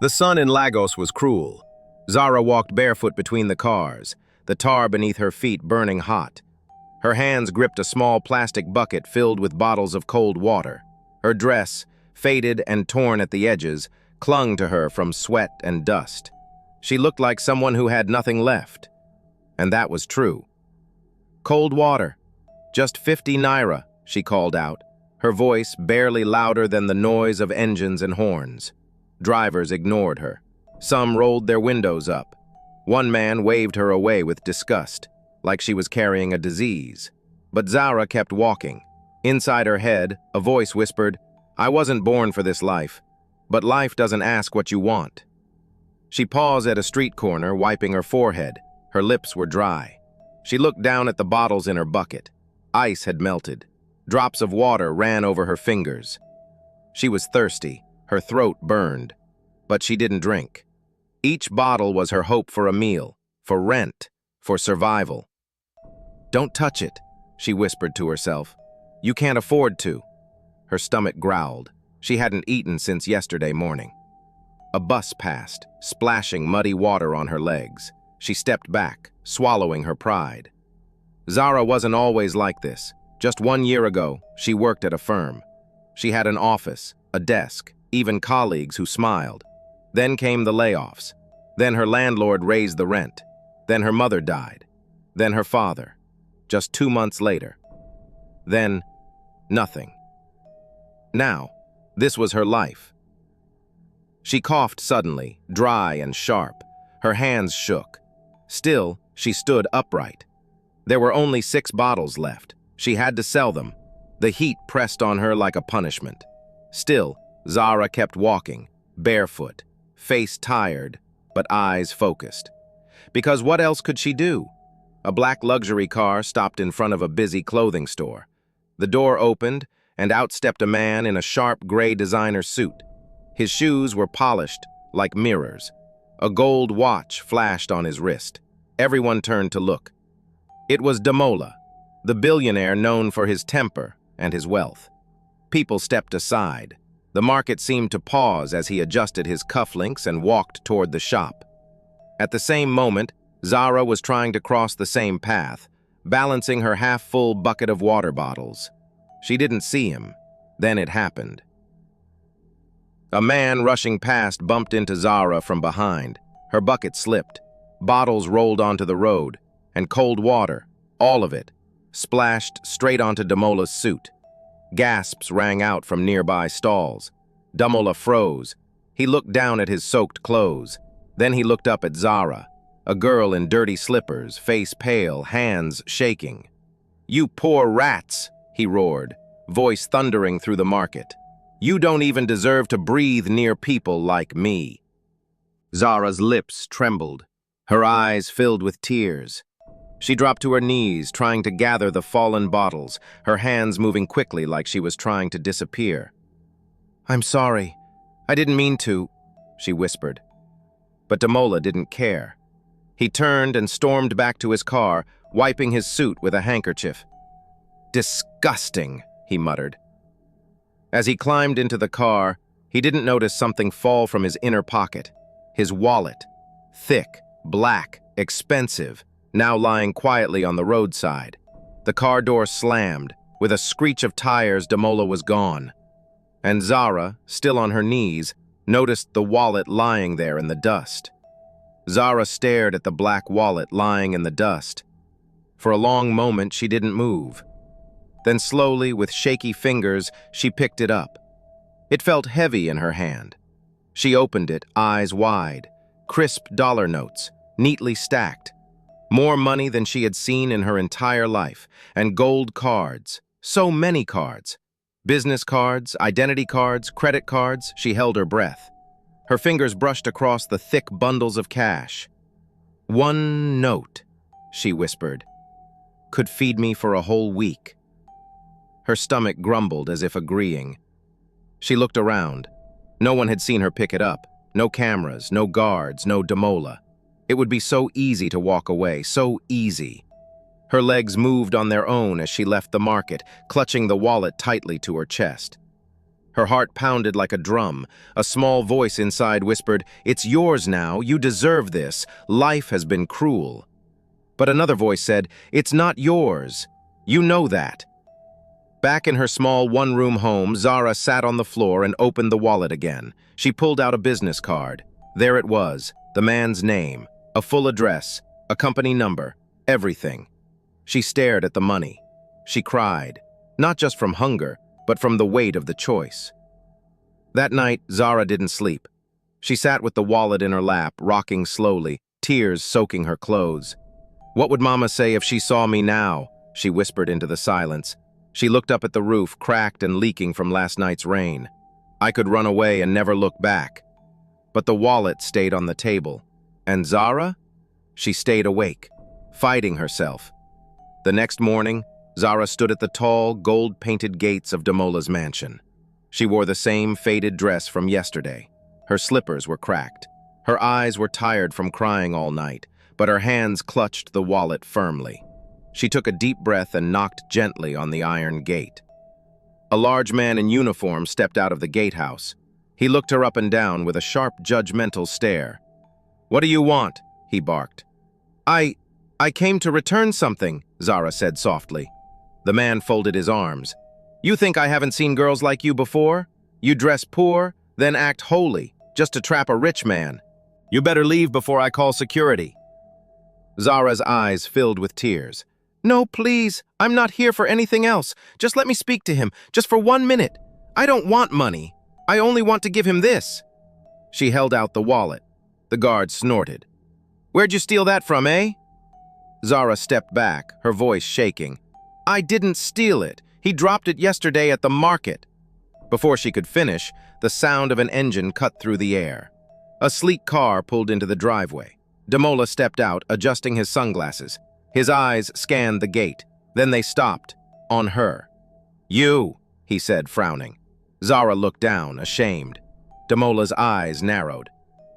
The sun in Lagos was cruel. Zara walked barefoot between the cars, the tar beneath her feet burning hot. Her hands gripped a small plastic bucket filled with bottles of cold water. Her dress, faded and torn at the edges, clung to her from sweat and dust. She looked like someone who had nothing left. And that was true. "Cold water. Just 50 naira," she called out, her voice barely louder than the noise of engines and horns. Drivers ignored her. Some rolled their windows up. One man waved her away with disgust, like she was carrying a disease. But Zara kept walking. Inside her head, a voice whispered, "I wasn't born for this life, but life doesn't ask what you want." She paused at a street corner, wiping her forehead. Her lips were dry. She looked down at the bottles in her bucket. Ice had melted. Drops of water ran over her fingers. She was thirsty. Her throat burned. But she didn't drink. Each bottle was her hope for a meal, for rent, for survival. "Don't touch it," she whispered to herself. "You can't afford to." Her stomach growled. She hadn't eaten since yesterday morning. A bus passed, splashing muddy water on her legs. She stepped back, swallowing her pride. Zara wasn't always like this. Just 1 year ago, she worked at a firm. She had an office, a desk, even colleagues who smiled. Then came the layoffs. Then her landlord raised the rent. Then her mother died. Then her father. Just 2 months later. Then, nothing. Now, this was her life. She coughed suddenly, dry and sharp. Her hands shook. Still, she stood upright. There were only 6 bottles left. She had to sell them. The heat pressed on her like a punishment. Still, Zara kept walking, barefoot, face tired, but eyes focused. Because what else could she do? A black luxury car stopped in front of a busy clothing store. The door opened, and out stepped a man in a sharp gray designer suit. His shoes were polished, like mirrors. A gold watch flashed on his wrist. Everyone turned to look. It was Damola, the billionaire known for his temper and his wealth. People stepped aside. The market seemed to pause as he adjusted his cufflinks and walked toward the shop. At the same moment, Zara was trying to cross the same path, balancing her half-full bucket of water bottles. She didn't see him. Then it happened. A man rushing past bumped into Zara from behind. Her bucket slipped. Bottles rolled onto the road, and cold water, all of it, splashed straight onto Damola's suit. Gasps rang out from nearby stalls. Damola froze. He looked down at his soaked clothes. Then he looked up at Zara, a girl in dirty slippers, face pale, hands shaking. "You poor rats," he roared, voice thundering through the market. "You don't even deserve to breathe near people like me." Zara's lips trembled. Her eyes filled with tears. She dropped to her knees, trying to gather the fallen bottles, her hands moving quickly like she was trying to disappear. "I'm sorry. I didn't mean to," she whispered. But Damola didn't care. He turned and stormed back to his car, wiping his suit with a handkerchief. "Disgusting," he muttered. As he climbed into the car, he didn't notice something fall from his inner pocket. His wallet. Thick, black, expensive, now lying quietly on the roadside. The car door slammed. With a screech of tires, Damola was gone. And Zara, still on her knees, noticed the wallet lying there in the dust. Zara stared at the black wallet lying in the dust. For a long moment, she didn't move. Then slowly, with shaky fingers, she picked it up. It felt heavy in her hand. She opened it, eyes wide. Crisp dollar notes, neatly stacked. More money than she had seen in her entire life, and gold cards, so many cards. Business cards, identity cards, credit cards. She held her breath. Her fingers brushed across the thick bundles of cash. "One note," she whispered, "could feed me for a whole week." Her stomach grumbled as if agreeing. She looked around. No one had seen her pick it up. No cameras, no guards, no Damola. It would be so easy to walk away, so easy. Her legs moved on their own as she left the market, clutching the wallet tightly to her chest. Her heart pounded like a drum. A small voice inside whispered, "It's yours now. You deserve this. Life has been cruel." But another voice said, "It's not yours. You know that." Back in her small one-room home, Zara sat on the floor and opened the wallet again. She pulled out a business card. There it was, the man's name, a full address, a company number, everything. She stared at the money. She cried, not just from hunger, but from the weight of the choice. That night, Zara didn't sleep. She sat with the wallet in her lap, rocking slowly, tears soaking her clothes. "What would Mama say if she saw me now?" she whispered into the silence. She looked up at the roof, cracked and leaking from last night's rain. I could run away and never look back. But the wallet stayed on the table. And Zara? She stayed awake, fighting herself. The next morning, Zara stood at the tall, gold-painted gates of Damola's mansion. She wore the same faded dress from yesterday. Her slippers were cracked. Her eyes were tired from crying all night, but her hands clutched the wallet firmly. She took a deep breath and knocked gently on the iron gate. A large man in uniform stepped out of the gatehouse. He looked her up and down with a sharp, judgmental stare. "What do you want?" he barked. I came to return something," Zara said softly. The man folded his arms. "You think I haven't seen girls like you before? You dress poor, then act holy, just to trap a rich man. You better leave before I call security." Zara's eyes filled with tears. "No, please, I'm not here for anything else. Just let me speak to him, just for 1 minute. I don't want money. I only want to give him this." She held out the wallet. The guard snorted. "Where'd you steal that from, eh?" Zara stepped back, her voice shaking. "I didn't steal it. He dropped it yesterday at the market." Before she could finish, the sound of an engine cut through the air. A sleek car pulled into the driveway. Damola stepped out, adjusting his sunglasses. His eyes scanned the gate. Then they stopped, on her. "You," he said, frowning. Zara looked down, ashamed. Damola's eyes narrowed.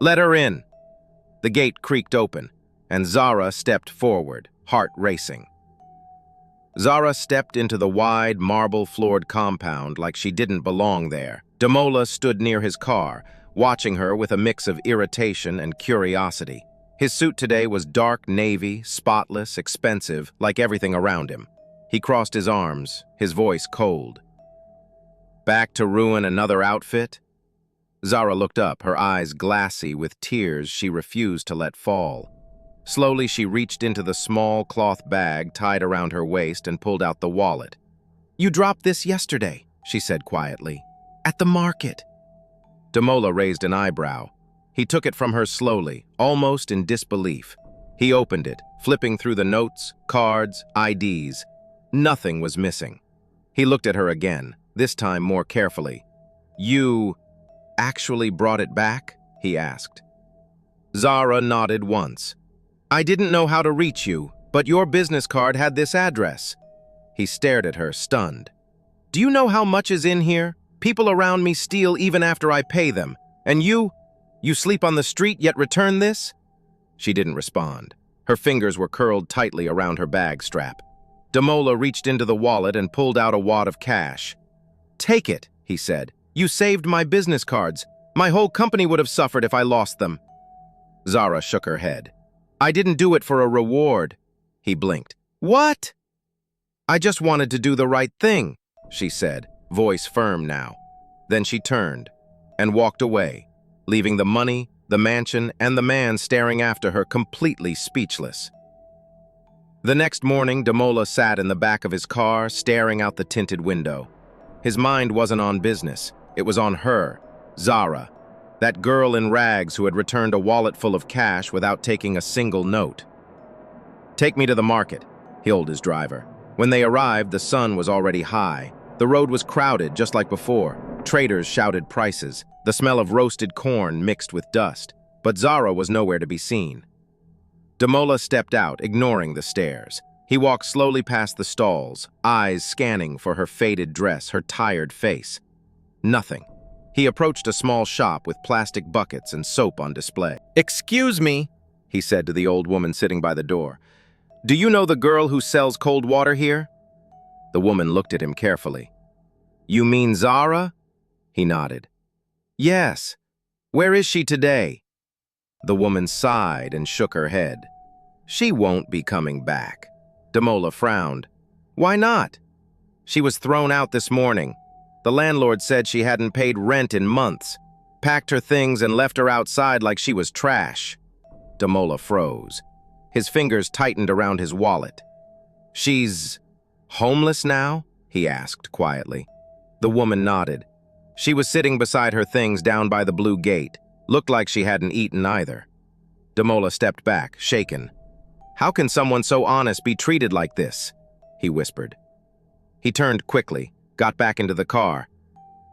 "Let her in." The gate creaked open, and Zara stepped forward, heart racing. Zara stepped into the wide, marble-floored compound like she didn't belong there. Damola stood near his car, watching her with a mix of irritation and curiosity. His suit today was dark navy, spotless, expensive, like everything around him. He crossed his arms, his voice cold. "Back to ruin another outfit?" Zara looked up, her eyes glassy with tears she refused to let fall. Slowly, she reached into the small cloth bag tied around her waist and pulled out the wallet. "You dropped this yesterday," she said quietly. "At the market." Damola raised an eyebrow. He took it from her slowly, almost in disbelief. He opened it, flipping through the notes, cards, IDs. Nothing was missing. He looked at her again, this time more carefully. "You actually brought it back?" he asked. Zara nodded once. "I didn't know how to reach you, but your business card had this address." He stared at her, stunned. "Do you know how much is in here? People around me steal even after I pay them. And you sleep on the street yet return this?" She didn't respond. Her fingers were curled tightly around her bag strap. Damola reached into the wallet and pulled out a wad of cash. "Take it," he said. "You saved my business cards. My whole company would have suffered if I lost them." Zara shook her head. "I didn't do it for a reward." He blinked. "What?" "I just wanted to do the right thing," she said, voice firm now. Then she turned and walked away, leaving the money, the mansion, and the man staring after her completely speechless. The next morning, Damola sat in the back of his car, staring out the tinted window. His mind wasn't on business. It was on her, Zara, that girl in rags who had returned a wallet full of cash without taking a single note. "Take me to the market," he told his driver. When they arrived, the sun was already high. The road was crowded, just like before. Traders shouted prices. The smell of roasted corn mixed with dust. But Zara was nowhere to be seen. Damola stepped out, ignoring the stares. He walked slowly past the stalls, eyes scanning for her faded dress, her tired face. Nothing. He approached a small shop with plastic buckets and soap on display. "Excuse me," he said to the old woman sitting by the door. "Do you know the girl who sells cold water here?" The woman looked at him carefully. "You mean Zara?" He nodded. Yes. Where is she today? The woman sighed and shook her head. She won't be coming back. Damola frowned. Why not? She was thrown out this morning. The landlord said she hadn't paid rent in months, packed her things and left her outside like she was trash. Damola froze. His fingers tightened around his wallet. She's homeless now? He asked quietly. The woman nodded. She was sitting beside her things down by the blue gate. Looked like she hadn't eaten either. Damola stepped back, shaken. How can someone so honest be treated like this? He whispered. He turned quickly, got back into the car.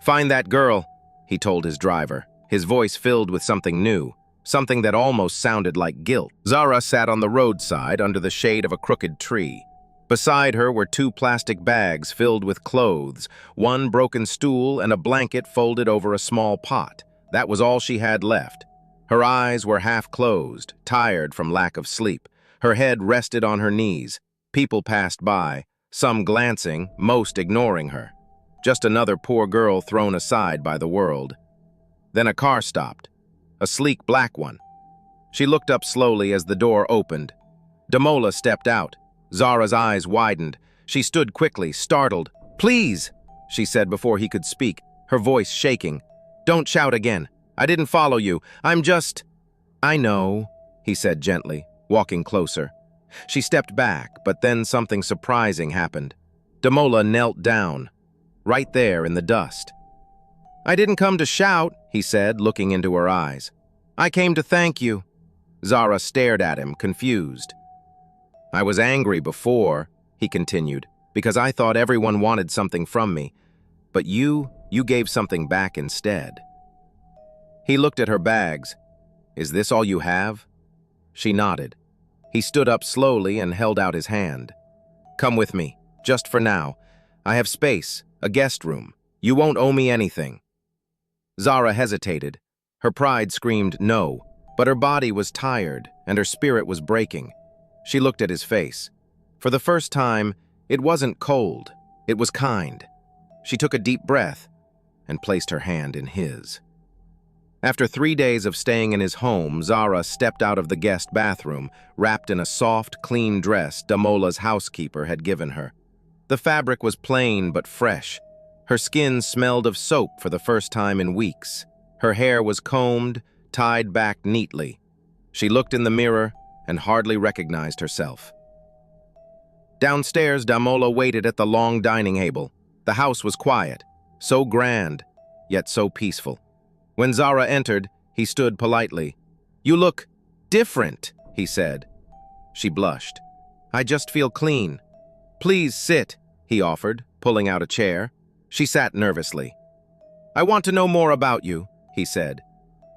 Find that girl, he told his driver, his voice filled with something new, something that almost sounded like guilt. Zara sat on the roadside under the shade of a crooked tree. Beside her were 2 plastic bags filled with clothes, 1 broken stool, and a blanket folded over a small pot. That was all she had left. Her eyes were half closed, tired from lack of sleep. Her head rested on her knees. People passed by, some glancing, most ignoring her. Just another poor girl thrown aside by the world. Then a car stopped, a sleek black one. She looked up slowly as the door opened. Damola stepped out. Zara's eyes widened. She stood quickly, startled. Please, she said before he could speak, her voice shaking. Don't shout again. I didn't follow you. I'm just... I know, he said gently, walking closer. She stepped back, but then something surprising happened. Damola knelt down, right there in the dust. I didn't come to shout, he said, looking into her eyes. I came to thank you. Zara stared at him, confused. I was angry before, he continued, because I thought everyone wanted something from me. But you gave something back instead. He looked at her bags. Is this all you have? She nodded. He stood up slowly and held out his hand. Come with me, just for now. I have space, a guest room. You won't owe me anything. Zara hesitated. Her pride screamed no, but her body was tired and her spirit was breaking. She looked at his face. For the first time, it wasn't cold, it was kind. She took a deep breath and placed her hand in his. After 3 days of staying in his home, Zara stepped out of the guest bathroom, wrapped in a soft, clean dress Damola's housekeeper had given her. The fabric was plain but fresh. Her skin smelled of soap for the first time in weeks. Her hair was combed, tied back neatly. She looked in the mirror and hardly recognized herself. Downstairs, Damola waited at the long dining table. The house was quiet, so grand, yet so peaceful. When Zara entered, he stood politely. You look different, he said. She blushed. I just feel clean. Please sit, he offered, pulling out a chair. She sat nervously. I want to know more about you, he said.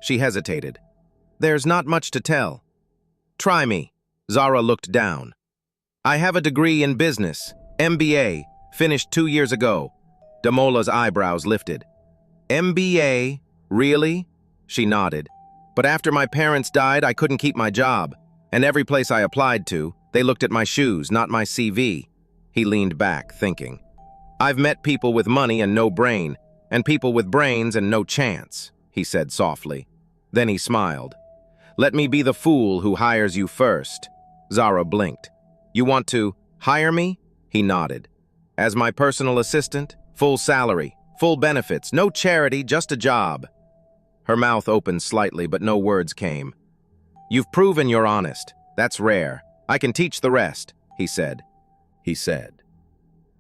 She hesitated. There's not much to tell. Try me. Zara looked down. I have a degree in business, MBA, finished 2 years ago. Damola's eyebrows lifted. MBA? Really? She nodded. But after my parents died, I couldn't keep my job. And every place I applied to, they looked at my shoes, not my CV. He leaned back, thinking. I've met people with money and no brain, and people with brains and no chance, he said softly. Then he smiled. Let me be the fool who hires you first. Zara blinked. You want to hire me? He nodded. As my personal assistant, full salary, full benefits, no charity, just a job. Her mouth opened slightly, but no words came. You've proven you're honest. That's rare. I can teach the rest, he said.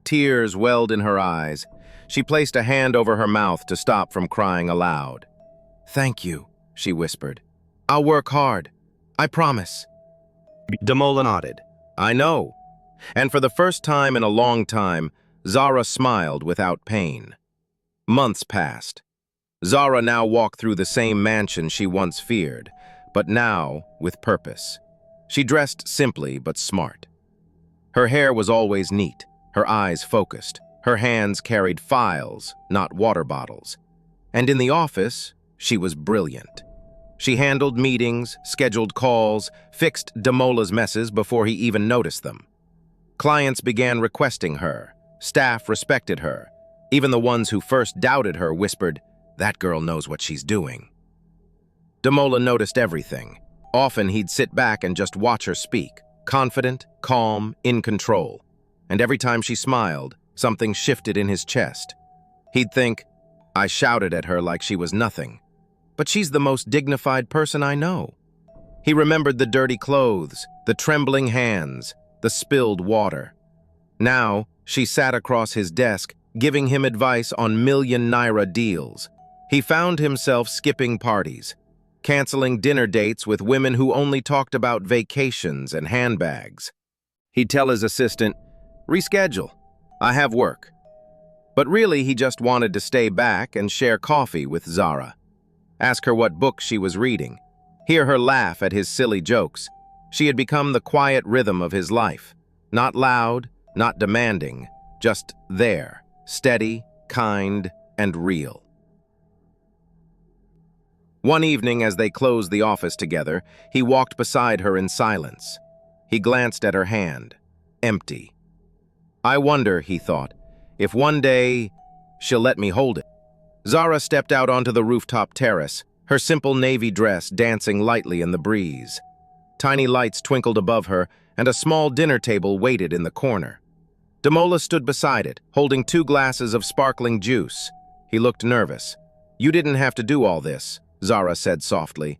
Tears welled in her eyes. She placed a hand over her mouth to stop from crying aloud. Thank you, she whispered. I'll work hard. I promise. Damola nodded. I know. And for the first time in a long time, Zara smiled without pain. Months passed. Zara now walked through the same mansion she once feared, but now with purpose. She dressed simply but smart. Her hair was always neat, her eyes focused. Her hands carried files, not water bottles. And in the office, she was brilliant. She handled meetings, scheduled calls, fixed Damola's messes before he even noticed them. Clients began requesting her. Staff respected her. Even the ones who first doubted her whispered, That girl knows what she's doing. Damola noticed everything. Often he'd sit back and just watch her speak, confident, calm, in control. And every time she smiled, something shifted in his chest. He'd think, I shouted at her like she was nothing. But she's the most dignified person I know. He remembered the dirty clothes, the trembling hands, the spilled water. Now, she sat across his desk, giving him advice on million-naira deals. He found himself skipping parties, canceling dinner dates with women who only talked about vacations and handbags. He'd tell his assistant, reschedule, I have work. But really, he just wanted to stay back and share coffee with Zara. Ask her what book she was reading. Hear her laugh at his silly jokes. She had become the quiet rhythm of his life. Not loud, not demanding, just there, steady, kind, and real. One evening, as they closed the office together, he walked beside her in silence. He glanced at her hand, empty. I wonder, he thought, if one day she'll let me hold it. Zara stepped out onto the rooftop terrace, her simple navy dress dancing lightly in the breeze. Tiny lights twinkled above her, and a small dinner table waited in the corner. Damola stood beside it, holding 2 glasses of sparkling juice. He looked nervous. You didn't have to do all this, Zara said softly.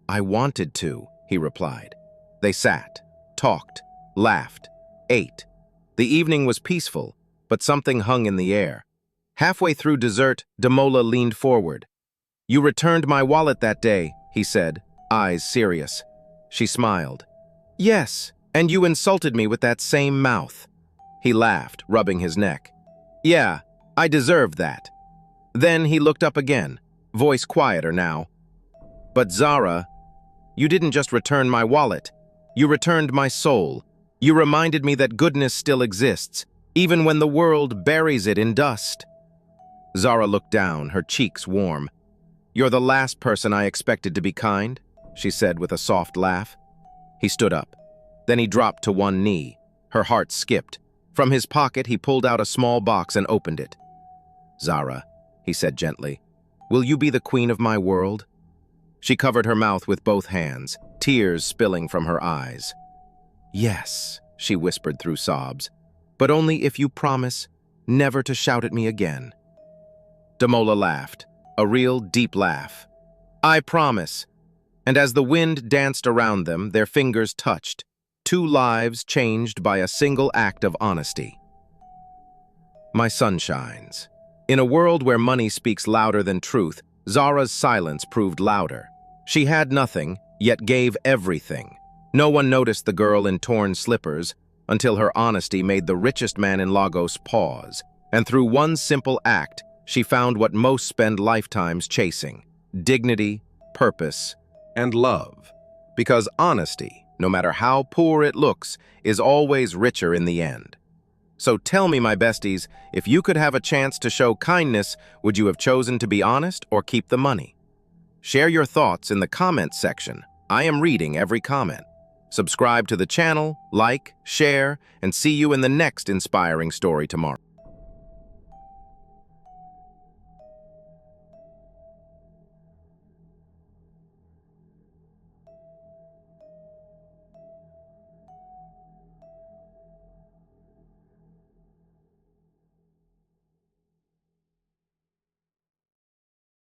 I wanted to, he replied. They sat, talked, laughed, ate. The evening was peaceful, but something hung in the air. Halfway through dessert, Damola leaned forward. You returned my wallet that day, he said, eyes serious. She smiled. Yes, and you insulted me with that same mouth. He laughed, rubbing his neck. Yeah, I deserved that. Then he looked up again, voice quieter now. But Zara, you didn't just return my wallet. You returned my soul. You reminded me that goodness still exists, even when the world buries it in dust. Zara looked down, her cheeks warm. You're the last person I expected to be kind, she said with a soft laugh. He stood up. Then he dropped to one knee. Her heart skipped. From his pocket, he pulled out a small box and opened it. Zara, he said gently, will you be the queen of my world? She covered her mouth with both hands, tears spilling from her eyes. Yes, she whispered through sobs, but only if you promise never to shout at me again. Damola laughed, a real deep laugh. I promise. And as the wind danced around them, their fingers touched. 2 lives changed by a single act of honesty. My sun shines. In a world where money speaks louder than truth, Zara's silence proved louder. She had nothing, yet gave everything. No one noticed the girl in torn slippers until her honesty made the richest man in Lagos pause. And through one simple act, she found what most spend lifetimes chasing: dignity, purpose, and love. Because honesty, no matter how poor it looks, is always richer in the end. So tell me, my besties, if you could have a chance to show kindness, would you have chosen to be honest or keep the money? Share your thoughts in the comments section. I am reading every comment. Subscribe to the channel, like, share, and see you in the next inspiring story tomorrow.